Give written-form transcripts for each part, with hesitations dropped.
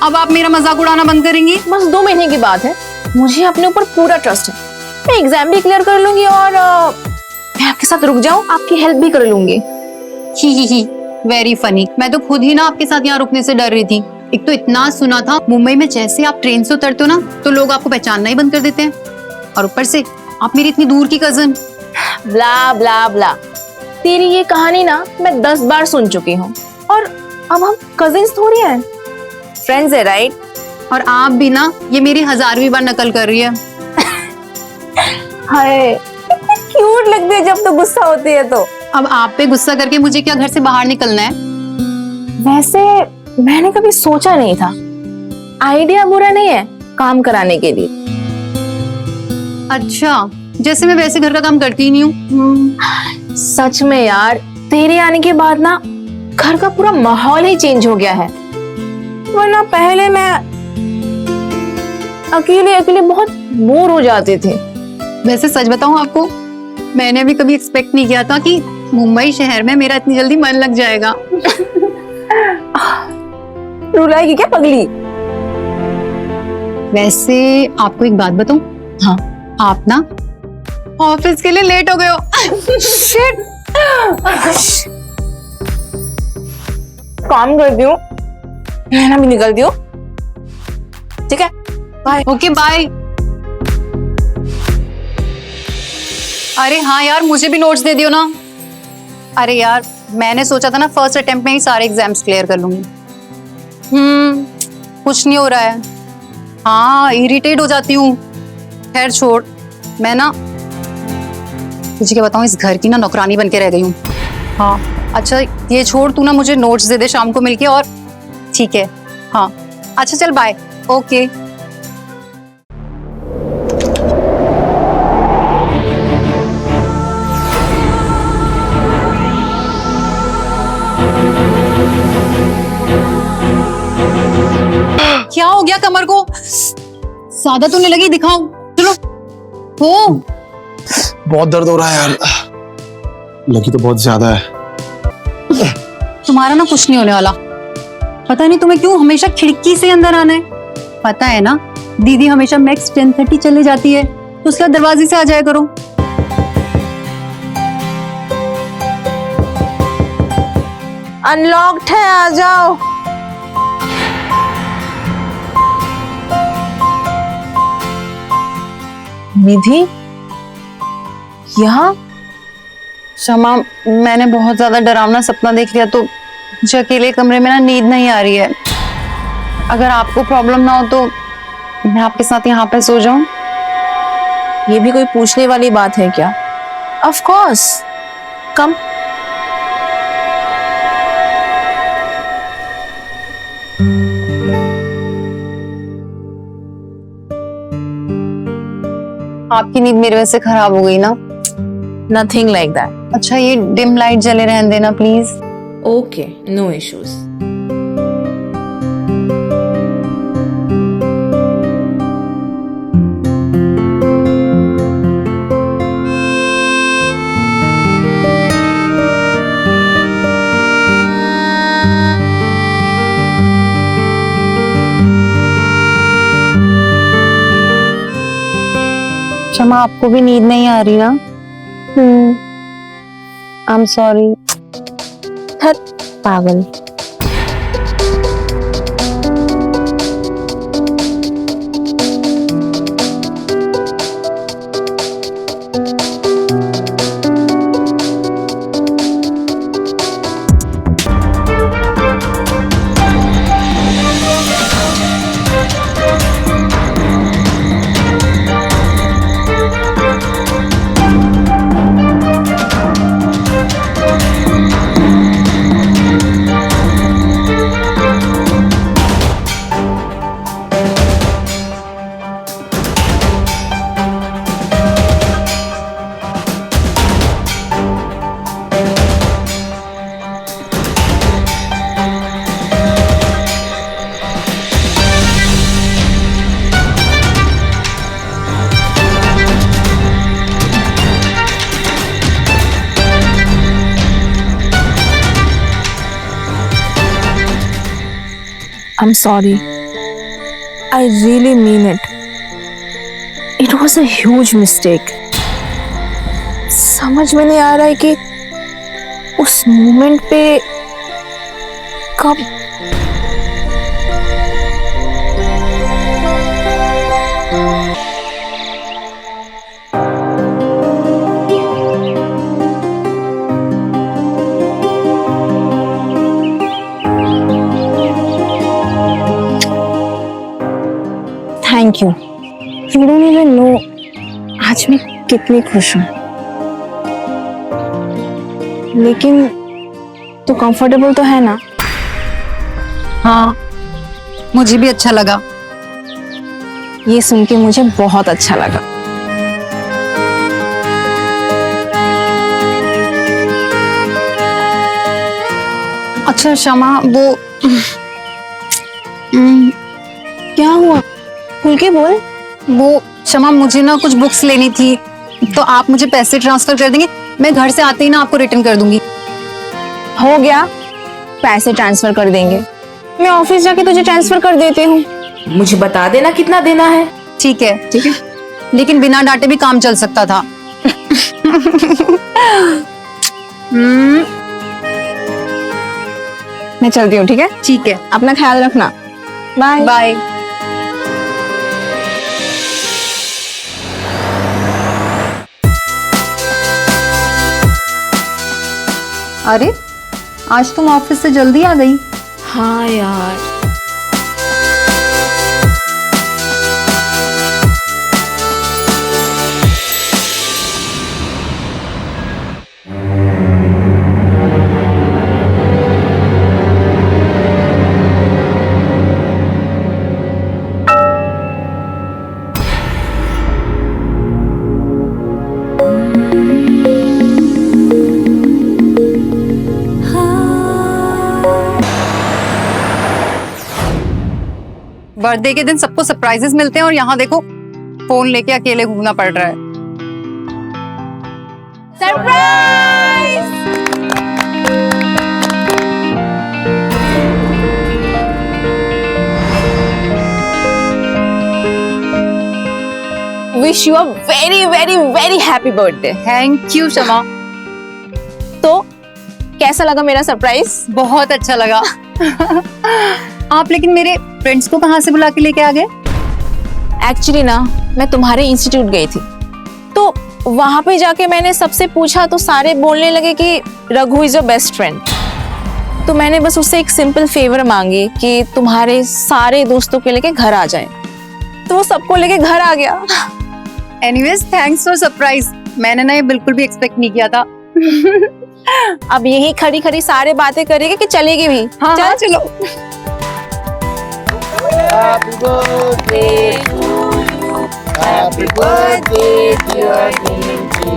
अब आप मेरा मजाक उड़ाना बंद करेंगी? बस 2 महीने की बात है, मुझे अपने ऊपर पूरा ट्रस्ट है। मैं एग्जाम भी क्लियर कर लूंगी और मैं आपके साथ रुक जाऊं, आपकी हेल्प भी कर लूंगी। ही वेरी फनी। मैं तो खुद ही ना आपके साथ यहाँ रुकने से डर रही थी। एक तो इतना सुना था मुंबई में जैसे आप ट्रेन से उतरते हो ना तो लोग आपको पहचानना ही बंद कर देते हैं, और ऊपर से आप मेरी इतनी दूर की कजन। ब्ला ब्ला ब्ला, तेरी ये कहानी ना मैं 10 बार सुन चुकी हूँ, और अब हम कजिन्स थोड़ी हैं, फ्रेंड्स है, राइट? और आप भी ना ये मेरी 1000वीं बार नकल कर रही है। हाय, क्यूट लगती है जब तो गुस्सा होती है तो। अब आप पे गुस्सा करके मुझे क्या घर से बाहर निकलना है? वैसे मैंने कभी सोचा नहीं था, आइडिया बुरा नहीं है काम कराने के लिए। अच्छा, जैसे मैं वैसे घर का काम करती ही नहीं हूँ। सच में यार, तेरे आने के बाद ना घर का पूरा माहौल ही चेंज हो गया है, वरना पहले मैं अकेले अकेले बहुत बोर हो जाती थी। वैसे सच बताऊं आपको, मैंने भी कभी एक्सपेक्ट नहीं किया था कि मुंबई शहर में मेरा इतनी जल्दी मन लग जाएगा। रुलाएगी क्या पगली? वैसे आपको एक बात बताऊं? हाँ। आप ना ऑफिस के लिए लेट हो गए हो। शिट। काम करती हूँ, मैं भी निकलती हूँ, ठीक है? बाय। Okay bye. अरे हाँ यार, मुझे भी नोट्स दे दियो ना। अरे यार, मैंने सोचा था ना फर्स्ट अटेम्प्ट में ही सारे एग्जाम्स क्लियर कर लूंगी। कुछ नहीं हो रहा है। हाँ, इरिटेट हो जाती हूँ। खैर छोड़, मैं ना तुझे क्या बताऊँ, इस घर की ना नौकरानी बन के रह गई हूँ। हाँ अच्छा, ये छोड़, तू ना मुझे नोट्स दे दे शाम को मिलके, और ठीक है? हाँ अच्छा, चल बाय। ओके। क्या हो गया कमर को? ज्यादा तो नहीं लगी? दिखाओ, चलो। हो बहुत दर्द हो रहा है यार, लगी तो बहुत ज्यादा है। तुम्हारा ना कुछ नहीं होने वाला। पता नहीं तुम्हें क्यों हमेशा खिड़की से अंदर आना है। पता है ना, दीदी हमेशा मैक्स 10:30 चले जाती है, तो उसके बाद दरवाजे से आ जाया करो। अनलॉक्ड है, आ जाओ। निधि, यहाँ? शमा, मैंने बहुत ज्यादा डरावना सपना देख लिया, तो मुझे अकेले कमरे में ना नींद नहीं आ रही है। अगर आपको प्रॉब्लम ना हो तो मैं आपके साथ यहाँ पे सो जाऊं? ये भी कोई पूछने वाली बात है क्या? Of course, come. आपकी नींद मेरी वजह से खराब हो गई ना? Nothing like that. अच्छा, ये डिम लाइट जले रहने देना please. Okay, no issues. Shama, आपको भी नींद नहीं आ रही ना? I am sorry. पागल। I'm sorry. I really mean it. It was a huge mistake. समझ में नहीं आ रहा है कि उस मोमेंट पे कब thank you. You don't even know आज मैं कितनी खुश हूँ। लेकिन तो कंफर्टेबल तो है ना? हाँ, मुझे भी अच्छा लगा। ये सुन के मुझे बहुत अच्छा लगा। अच्छा शमा, वो क्या हुआ? खुल के बोल। वो शमा, मुझे ना कुछ बुक्स लेनी थी, तो आप मुझे पैसे ट्रांसफर कर देंगे? मैं घर से आते ही ना आपको रिटर्न कर दूंगी। हो गया, पैसे ट्रांसफर कर देंगे। मैं ऑफिस जाके तुझे ट्रांसफर कर देती हूँ। मुझे बता देना कितना देना है। ठीक है, ठीक है। लेकिन बिना डांटे भी काम चल सकता था। मैं चलती हूँ, ठीक है? ठीक है, अपना ख्याल रखना। Bye bye. अरे, आज तुम ऑफिस से जल्दी आ गई। हाँ यार, बर्थडे के दिन सबको सरप्राइजेस मिलते हैं और यहाँ देखो, फोन लेके अकेले घूमना पड़ रहा है। Surprise! Wish you a very very very happy birthday. Thank you Shama. तो कैसा लगा मेरा सरप्राइज? बहुत अच्छा लगा। आप लेकिन मेरे फ्रेंड्स को कहाँ से बुला के लेके आ गए? एक्चुअली ना, मैं तुम्हारे इंस्टीट्यूट गई थी, तो वहां पे जाके मैंने सबसे पूछा तो सारे बोलने लगे कि Raghu is your best friend. तो मैंने बस उससे एक सिंपल फेवर मांगी कि तुम्हारे सारे दोस्तों के लेके घर आ जाए, तो वो सबको लेके घर आ गया। Anyways, thanks for surprise. मैंने ना ये बिल्कुल भी एक्सपेक्ट नहीं किया था। अब यही खड़ी खड़ी सारे बातें करेगी कि चलेगी भी? हाँ, चल। हाँ, चलो। Happy birthday to you. Happy birthday, dear Ninji.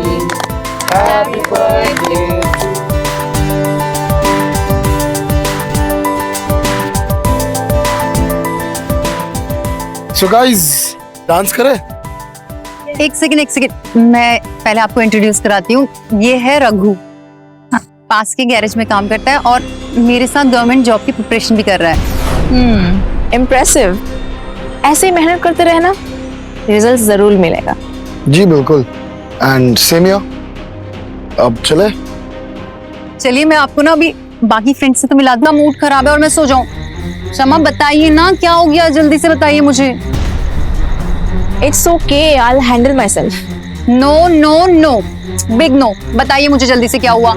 Happy birthday to so guys, dance करें? एक सेकंड, मैं पहले आपको इंट्रोड्यूस कराती हूँ। ये है रघु, पास के गैरेज में काम करता है और मेरे साथ गवर्नमेंट जॉब की प्रिपरेशन भी कर रहा है। इम्प्रेसिव। ऐसे ही मेहनत करते रहना, रिजल्ट जरूर मिलेगा। जी बिल्कुल। And same here. अब चले? चलिए, मैं आपको ना अभी बाकी फ्रेंड्स से तो मिला दूँ। मूड खराब है और मैं सो जाऊँ। शमा, बताइए ना क्या हो गया, जल्दी से बताइए मुझे। It's okay, I will handle myself. No no no, big no. बताइए मुझे जल्दी से क्या हुआ।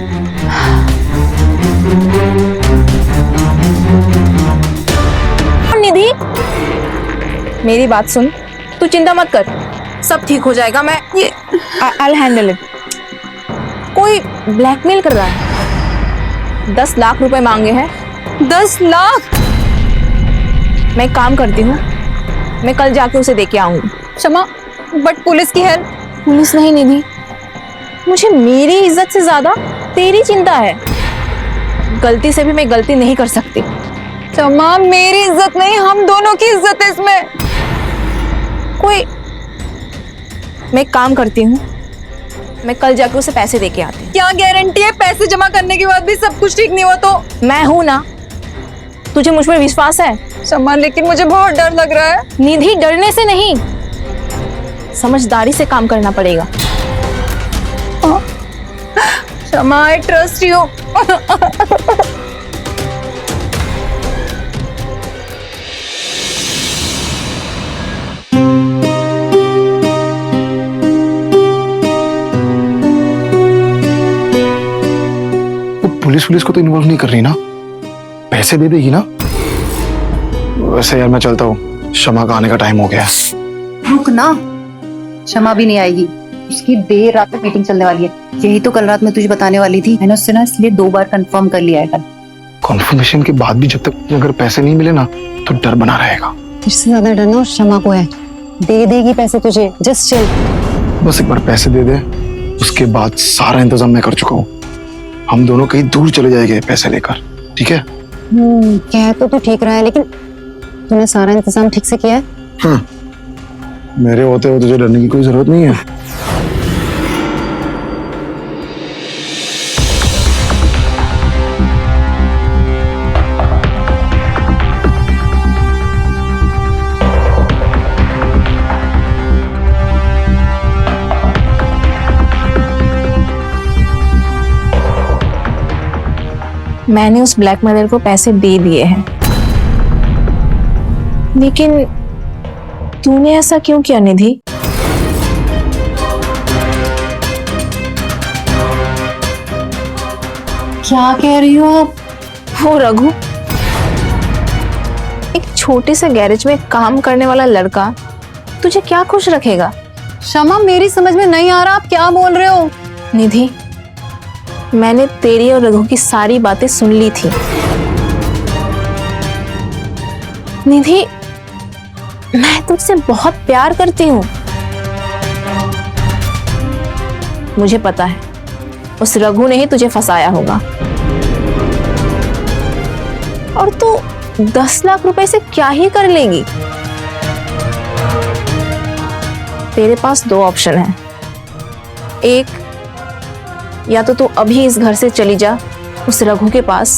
निधि, मेरी बात सुन, तू चिंता मत कर, सब ठीक हो जाएगा। मैं ये आई विल हैंडल इट। कोई ब्लैकमेल कर रहा है, 10 लाख रुपए मांगे हैं। 10 लाख? मैं एक काम करती हूँ, मैं कल जाके उसे देके आऊंगी। शमा, बट पुलिस की हेल्प? पुलिस नहीं निधि, मुझे मेरी इज्जत से ज्यादा तेरी चिंता है। गलती से भी मैं गलती नहीं कर सकती। शमा, मेरी इज्जत नहीं, हम दोनों की इज्जत है इसमें। कोई, मैं एक काम करती हूँ, मैं कल जाके उसे पैसे देके आती हूँ। क्या गारंटी है पैसे जमा करने के बाद भी सब कुछ ठीक नहीं हुआ तो? मैं हूं ना, तुझे मुझ पर विश्वास है? शमा लेकिन मुझे बहुत डर लग रहा है। निधि, डरने से नहीं, समझदारी से काम करना पड़ेगा। शमा, आई ट्रस्ट यू। पुलिस को तो इन्वॉल्व नहीं कर रही ना, पैसे दे देगी ना। वैसे यार मैं चलता हूँ, शमा का आने का टाइम हो गया। रुक ना, शमा भी नहीं आएगी, उसकी देर रात तक मीटिंग चलने वाली है। यही तो कल रात मैं तुझे बताने वाली थी, मैंने उससे ना इसलिए 2 बार कंफर्म कर लिया है कल। कॉन्फर्मेशन के बाद भी जब तक अगर पैसे नहीं मिले ना तो डर बना रहेगा। इससे ज्यादा डर ना शमा को है, दे देगी पैसे तुझे, जस्ट चिल। बस एक बार पैसे दे दे, उसके बाद सारा इंतजाम मैं कर चुका हूँ। हम दोनों कहीं दूर चले जाएंगे पैसे लेकर, ठीक है? कह तो ठीक रहा है, लेकिन तूने सारा इंतजाम ठीक से किया है? मेरे होते हुए तुझे डरने की कोई जरूरत नहीं है। मैंने उस ब्लैकमेलर को पैसे दे दिए हैं, लेकिन तूने ऐसा क्यों किया निधि? क्या कह रही हो आप? वो रघु, एक छोटे से गैरेज में काम करने वाला लड़का तुझे क्या खुश रखेगा? शमा, मेरी समझ में नहीं आ रहा आप क्या बोल रहे हो। निधि, मैंने तेरी और रघु की सारी बातें सुन ली थी। निधि, मैं तुझसे बहुत प्यार करती हूँ। मुझे पता है उस रघु ने ही तुझे फंसाया होगा, और तू 10 लाख रुपए से क्या ही कर लेगी? तेरे पास 2 ऑप्शन हैं। एक, या तो तू अभी इस घर से चली जा उस रघु के पास,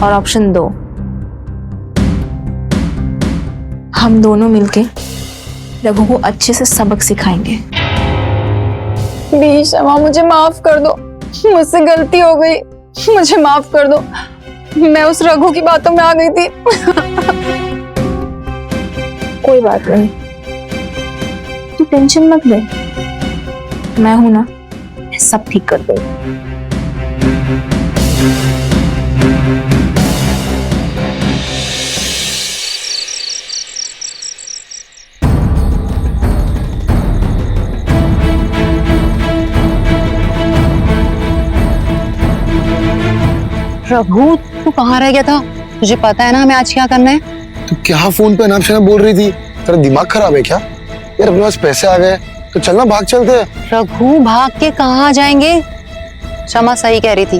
और ऑप्शन 2, हम दोनों मिलके रघु को अच्छे से सबक सिखाएंगे। प्लीज शमा, मुझे माफ कर दो, मुझसे गलती हो गई, मुझे माफ कर दो। मैं उस रघु की बातों में आ गई थी। कोई बात नहीं, तू टेंशन मत ले, मैं हूं ना, मैं सब ठीक कर दूंगी। रघु, तू कहाँ रह गया था? तुझे पता है ना हमें आज क्या करना है? तू क्या फोन पे अनाप शनाप बोल रही थी? तेरा दिमाग खराब है क्या? यार अपने पास पैसे आ गए तो चलना, भाग चलते हैं। रघु, भाग के कहाँ जाएंगे? शमा सही कह रही थी,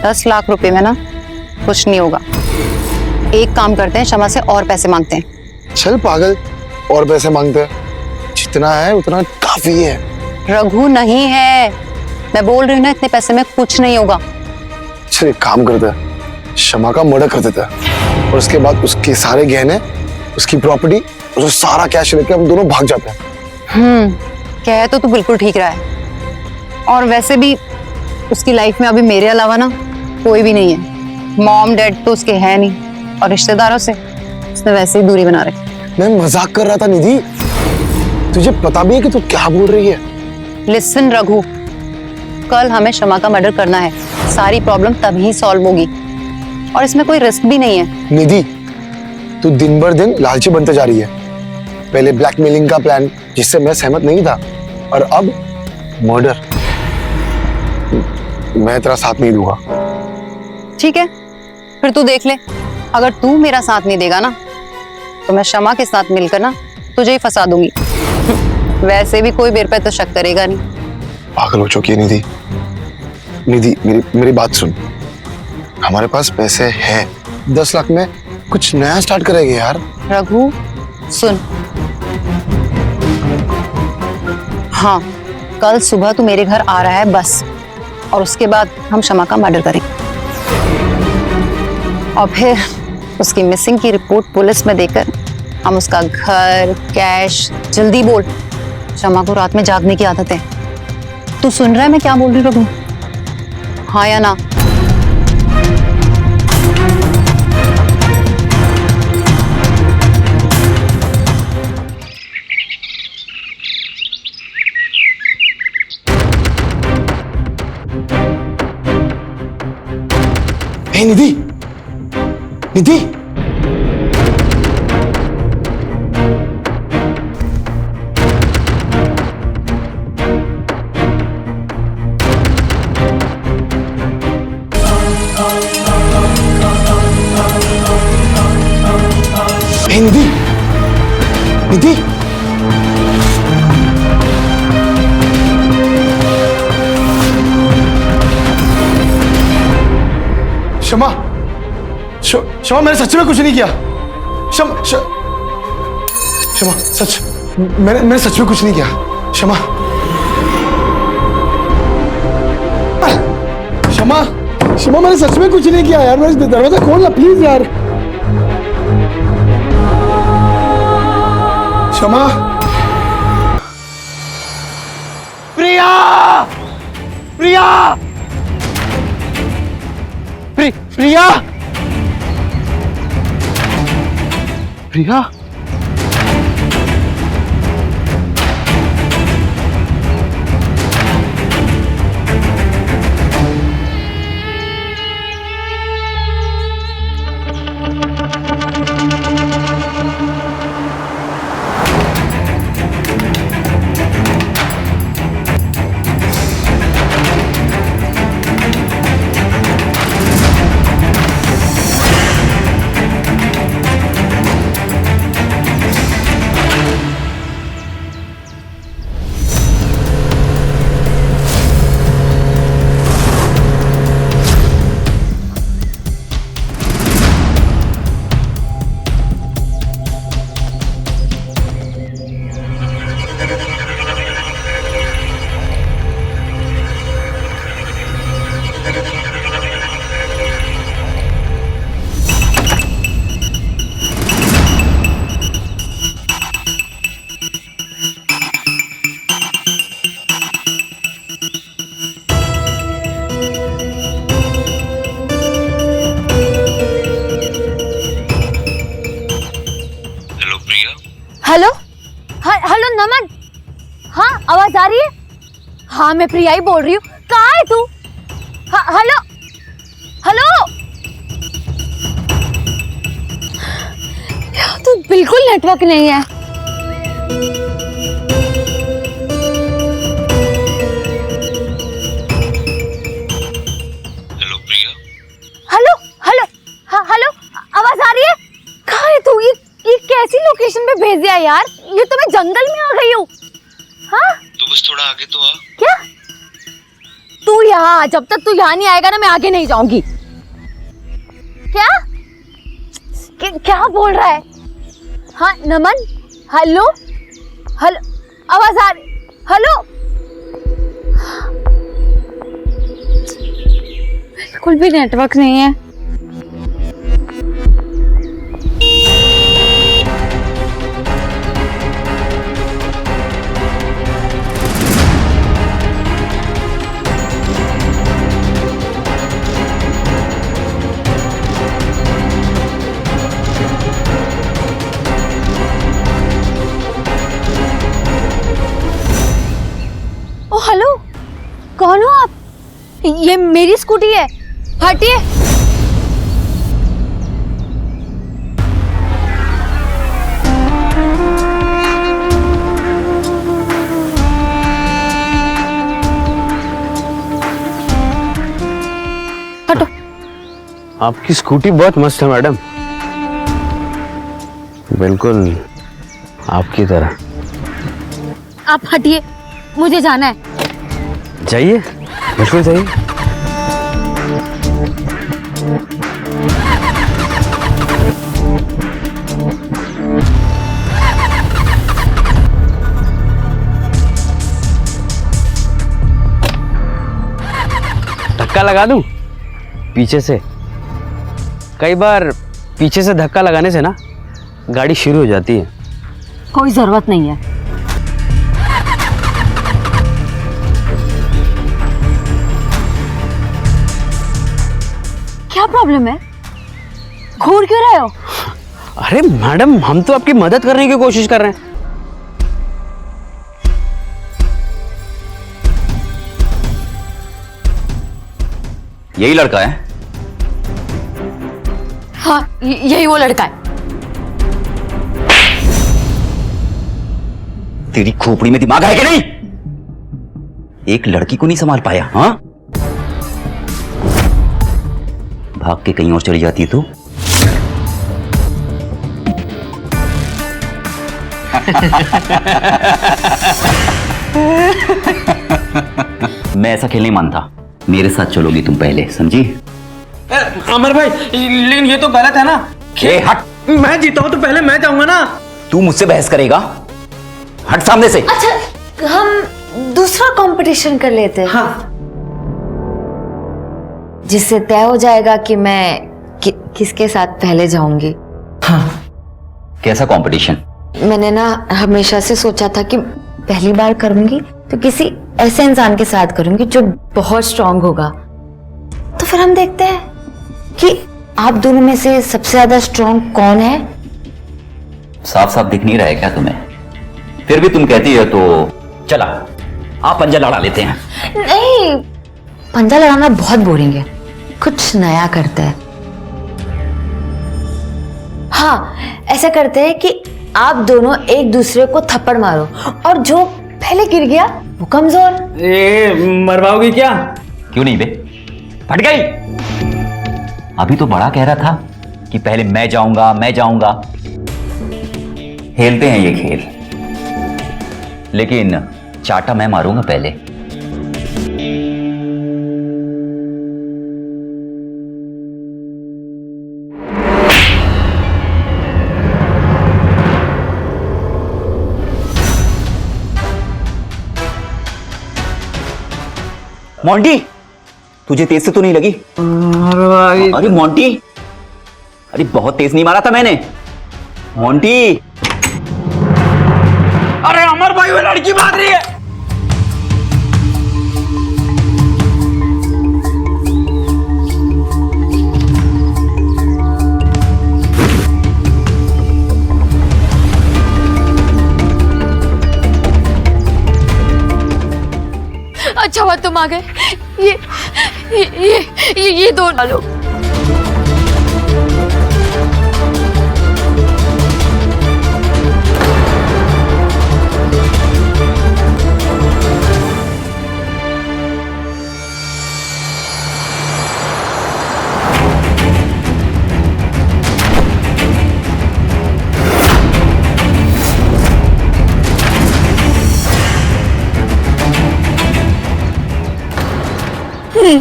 10 लाख रुपए में ना कुछ नहीं होगा। एक काम करते हैं, शमा से और पैसे मांगते हैं। चल पागल, और पैसे मांगते हैं? जितना है उतना काफी है। रघु नहीं है, मैं बोल रही हूँ ना, इतने पैसे में कुछ नहीं होगा। चल एक काम करते हैं, शमा का मर्डर कर देता है, और उसके बाद उसके सारे गहने, उसकी प्रॉपर्टी, उसको सारा कैश लेके हम दोनों भाग जाते हैं। कह तो तू बिल्कुल ठीक रहा है, और वैसे भी उसकी लाइफ में अभी मेरे अलावा ना कोई भी नहीं है। मॉम डैड तो उसके है नहीं, और रिश्तेदारों से उसने वैसे ही दूरी बना रखी। मैं मजाक कर रहा था निधि, तुझे पता भी है कि तू क्या बोल रही है? लिसन रघु, कल हमें शमा का मर्डर करना है, सारी प्रॉब्लम तभी सॉल्व होगी, और इसमें कोई रिस्क भी नहीं है। निधि, तू दिन भर दिन लालची बनते जा रही है। पहले ब्लैकमेलिंग का प्लान जिससे मैं सहमत नहीं था, और अब मर्डर। मैं तेरा साथ नहीं दूंगा। ठीक है, फिर तू देख ले, अगर तू मेरा साथ नहीं देगा ना तो मैं शमा के साथ मिलकर ना तुझे ही फंसा दूंगी। वैसे भी कोई मेरे पे तो शक करेगा नहीं। पागल हो चुकी है निधि। निधि, मेरी बात सुन, हमारे पास पैसे हैं, 10 लाख में कुछ नया स्टार्ट करेंगे यार। रघु सुन, हाँ, कल सुबह तू मेरे घर आ रहा है बस, और उसके बाद हम शमा का मर्डर करेंगे। और फिर उसकी मिसिंग की रिपोर्ट पुलिस में देकर हम उसका घर, कैश, जल्दी बोल। शमा को रात में जागने की आदत है। तू सुन रहा है मैं क्या बोल रही रघु? हाँ या ना? हे निधि, निधि, हे निधि, निधि, क्षमा, क्षमा, मैंने सच में कुछ नहीं किया। क्षमा, सच, मैंने सच में कुछ नहीं किया। क्षमा, क्षमा, क्षमा, मैंने सच में कुछ नहीं किया यार। मेरा दरवाजा खोलना प्लीज यार। क्षमा। प्रिया, प्रिया, प्रिया, प्रिया, हेलो, हेलो नमन। हाँ आवाज आ रही है? हाँ मैं प्रिया ही बोल रही हूँ। कहाँ है तू? Hello, hello. यार तो बिल्कुल नेटवर्क नहीं है। हेलो प्रिया। हेलो, हेलो, हाँ हेलो, आवाज आ रही है? कहाँ है तू? ये कैसी लोकेशन पे भेज दिया यार? ये तो मैं जंगल में आ गई हूँ। हाँ तू बस थोड़ा आगे तो आ। क्या? तू यहाँ, जब तक तू यहाँ नहीं आएगा ना मैं आगे नहीं जाऊंगी। क्या? क्या बोल रहा है? हाँ नमन, हेलो, हेलो, आवाज आ रही? हेलो, बिल्कुल भी नेटवर्क नहीं है। ओ हेलो, कौन हो आप? ये मेरी स्कूटी है, हटिए। हटो। आपकी स्कूटी बहुत मस्त है मैडम, बिल्कुल आपकी तरह। आप हटिए, मुझे जाना है। जाइए, बिल्कुल जाइए। धक्का लगा दूं पीछे से? कई बार पीछे से धक्का लगाने से ना गाड़ी शुरू हो जाती है। कोई जरूरत नहीं है। क्या प्रॉब्लम है? घूर क्यों रहे हो? अरे मैडम, हम तो आपकी मदद करने की कोशिश कर रहे हैं। यही लड़का है? हाँ, यही वो लड़का है। तेरी खोपड़ी में दिमाग है कि नहीं? एक लड़की को नहीं संभाल पाया? हाँ, भाग के कहीं और चली जाती है तो? मैं ऐसा खेल नहीं मानता। मेरे साथ चलोगी तुम पहले, समझी? अमर भाई, लेकिन ये तो गलत है ना। ए, हट। मैं जीता हूं तो पहले मैं जाऊंगा ना। तू मुझसे बहस करेगा? हट सामने से। अच्छा, हम दूसरा कंपटीशन कर लेते हैं। हाँ। जिससे तय हो जाएगा कि मैं किसके साथ पहले जाऊंगी। कैसा कंपटीशन? मैंने ना हमेशा से सोचा था कि पहली बार करूंगी तो किसी ऐसे इंसान के साथ करूंगी जो बहुत स्ट्रांग होगा। तो फिर हम देखते हैं कि आप दोनों में से सबसे ज्यादा स्ट्रांग कौन है। साफ साफ दिख नहीं रहा है क्या तुम्हें? फिर भी तुम कहती हो तो चला, आप पंजा लड़ा लेते हैं। नहीं, पंजा लड़ाना बहुत बोरिंग है, कुछ नया करते हैं। हाँ, ऐसा करते हैं कि आप दोनों एक दूसरे को थप्पड़ मारो और जो पहले गिर गया वो कमजोर। मरवाओगी क्या? क्यों नहीं बे, फट गई। अभी तो बड़ा कह रहा था कि पहले मैं जाऊंगा मैं जाऊंगा। खेलते हैं ये खेल, लेकिन चाटा मैं मारूंगा पहले। मोंटी, तुझे तेज से तो नहीं लगी? अरे मोंटी, अरे बहुत तेज नहीं मारा था मैंने। मोंटी, अरे अमर भाई, वो लड़की भाग रही है। अच्छा हुआ तुम आ गए। ये दो डालो।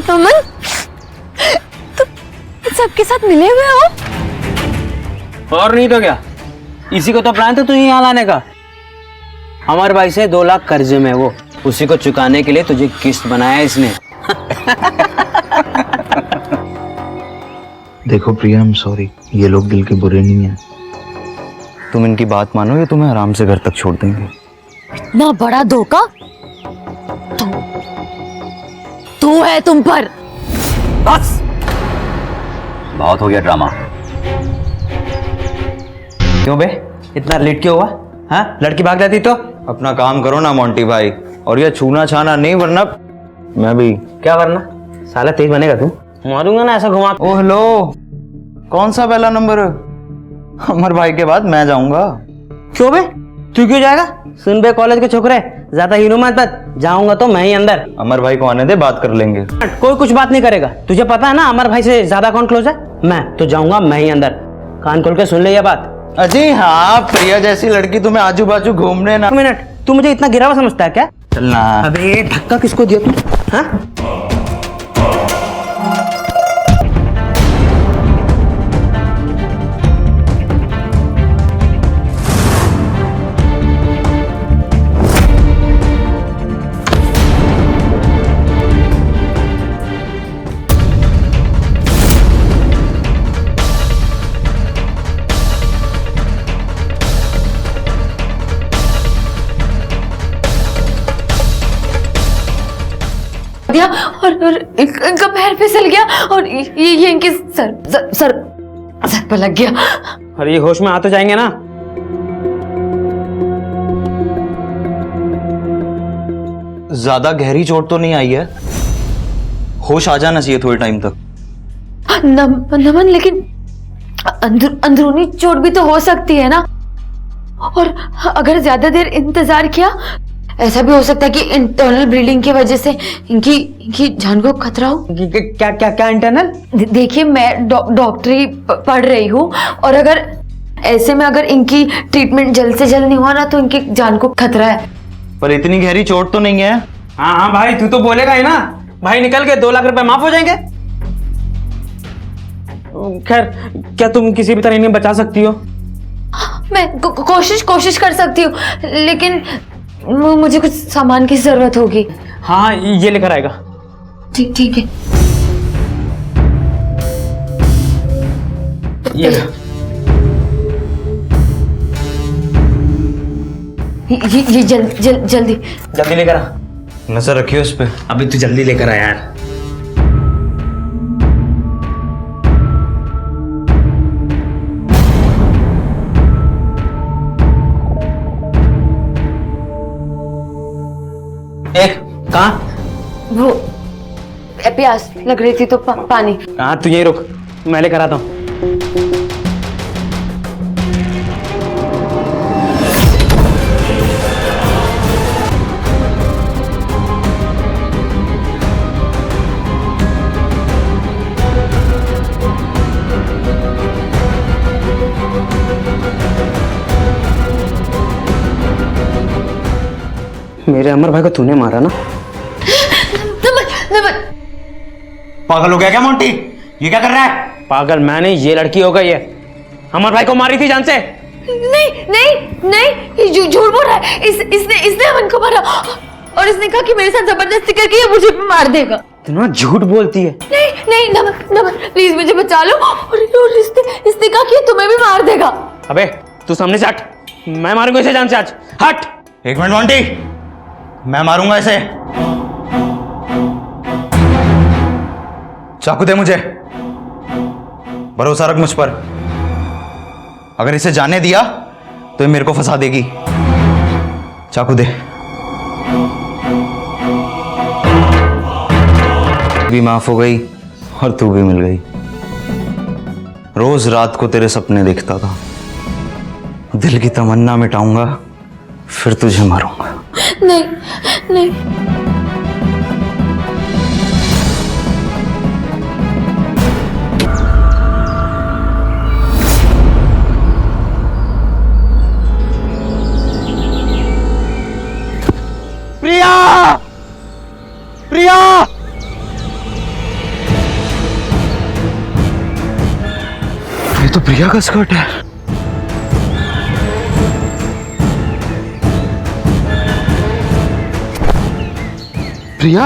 अमन, तुम सबके साथ मिले हुए हो? और नहीं तो क्या, इसी को तो प्लान था तुझे यहाँ लाने का। अमर भाई से 2 लाख कर्जे में, वो उसी को चुकाने के लिए तुझे किस्त बनाया इसने। देखो प्रिया, आई एम सॉरी, ये लोग दिल के बुरे नहीं हैं। तुम इनकी बात मानो, ये तुम्हें आराम से घर तक छोड़ देंगे। इतना बड़ा धोखा तो है तुम पर। बस बहुत हो गया ड्रामा। क्यों बे, इतना लेट क्यों हुआ? हाँ, लड़की भाग जाती तो? अपना काम करो ना मोंटी भाई, और ये छूना छाना नहीं, वरना मैं भी। क्या वरना? साला तेज बनेगा तू, मारूंगा ना ऐसा घुमा। ओ हेलो, कौन सा पहला नंबर? अमर भाई के बाद मैं जाऊंगा। क्यों बे, तू क्यों जाएगा? सुन बे कॉलेज के छोकरे, ज्यादा हीरो मत, जाऊंगा तो मैं ही अंदर। अमर भाई को आने दे, बात कर लेंगे। कोई कुछ बात नहीं करेगा, तुझे पता है ना अमर भाई से ज्यादा कौन क्लोज है? मैं तो जाऊंगा मैं ही अंदर। कान खोल के सुन ले ये बात। अजी हाँ, प्रिया जैसी लड़की तुम्हें आजू बाजू घूमने ना। 1 मिनट, तू मुझे इतना गिरा हुआ समझता है क्या? चलना। अबे धक्का किसको दिया तू? हाँ? गया और इनका पैर फिसल गया और ये इनके सर पर लग गया। अरे ये होश में आ तो जाएंगे ना। ज्यादा गहरी चोट तो नहीं आई है, होश आ जाना चाहिए थोड़े टाइम तक। नमन लेकिन अंदरूनी चोट भी तो हो सकती है ना, और अगर ज्यादा देर इंतजार किया ऐसा भी हो सकता है कि इंटरनल ब्लीडिंग की वजह से इनकी जान को खतरा हो। क्या क्या क्या इंटरनल? देखिए मैं डॉक्टरी पढ़ रही हूँ, और अगर ऐसे में अगर इनकी ट्रीटमेंट जल्द से जल्द नहीं हुआ ना तो इनकी जान को खतरा है। पर इतनी गहरी चोट तो नहीं है। हाँ हाँ भाई, तू तो बोलेगा ही ना। भाई निकल के 2 लाख रुपए माफ हो जाएंगे। खैर, क्या तुम किसी भी तरह इन्हें बचा सकती हो? मैं कोशिश कर सकती हूँ, लेकिन मुझे कुछ सामान की जरूरत होगी। हाँ ये लेकर आएगा। ठीक है। ये जल्दी लेकर आ। नजर रखियो उस पे। अभी तू जल्दी लेकर आ यार। एक कहाँ? वो प्यास लग रही थी तो पानी। हाँ तू यहीं रुक, मैं लेकर आता हूँ। मेरे अमर भाई को तूने मारा ना? नमन पागल हो गया क्या मोंटी? ये क्या कर रहा है? पागल मैं नहीं, ये लड़की हो गई है। अमर भाई को मारी थी जान से। नहीं, ये झूठ बोल रहा है। इसने अमन को मारा, और इसने कहा कि मेरे साथ जबरदस्ती करके ये मुझे मार देगा। इतना झूठ बोलती है। नहीं नमन प्लीज मुझे बचा लो। और इसने कहा कि तुम्हें भी मार देगा। अबे तू सामने से हट, मैं मारूंगा इसे जान से आज। हट। 1 मिनट मोंटी, मैं मारूंगा इसे। चाकू दे मुझे, भरोसा रख मुझ पर। अगर इसे जाने दिया तो ये मेरे को फंसा देगी। चाकू दे। भी माफ हो गई और तू भी मिल गई। रोज रात को तेरे सपने देखता था, दिल की तमन्ना मिटाऊंगा, फिर तुझे मारूंगा। नहीं प्रिया! प्रिया! ये तो प्रिया का स्कर्ट है। प्रिया?